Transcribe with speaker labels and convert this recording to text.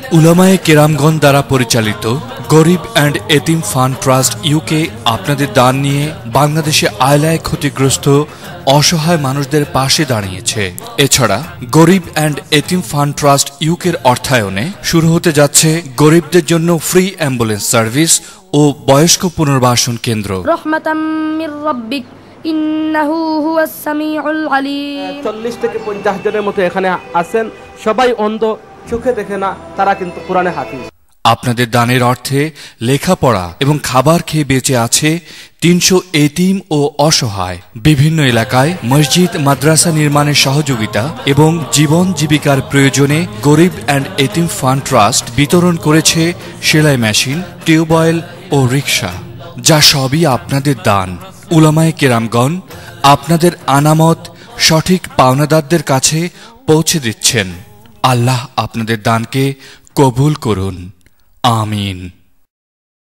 Speaker 1: উলামায়ে কেরামগণ দ্বারা পরিচালিত গরিব অ্যান্ড এতিম ফান্ড ট্রাস্ট ইউকে আপনাদের দান নিয়ে বাংলাদেশে আয়লায় ক্ষতিগ্রস্ত অসহায় মানুষদের পাশে দাঁড়িয়েছে। এছাড়া গরিব অ্যান্ড এতিম ফান্ড ট্রাস্ট ইউকের অর্থায়নে শুরু হতে যাচ্ছে গরিবদের জন্য ফ্রি অ্যাম্বুলেন্স সার্ভিস ও বয়স্ক পুনর্বাসন কেন্দ্র।
Speaker 2: রহমাতাম মির রাব্বিক ইন্নাহু হুয়াস সামিউল আলিম।
Speaker 3: 40 থেকে 50 জনের মতো এখানে আছেন, সবাই অন্ধ, চোখে দেখে না, তারা কিন্তু কোরআনে হাফিজ।
Speaker 1: আপনাদের দানের অর্থে লেখাপড়া এবং খাবার খেয়ে বেঁচে আছে 300 এতিম ও অসহায়। বিভিন্ন এলাকায় মসজিদ মাদ্রাসা নির্মাণের সহযোগিতা এবং জীবন জীবিকার প্রয়োজনে গরিব অ্যান্ড এতিম ফান্ড ট্রাস্ট বিতরণ করেছে সেলাই মেশিন, টিউবওয়েল ও রিক্সা, যা সবই আপনাদের দান। উলামায়ে কেরামগণ আপনাদের আনামত সঠিক পাওনাদারদের কাছে পৌঁছে দিচ্ছেন। আল্লাহ আপনাদের দানকে কবুল করুন। আমিন।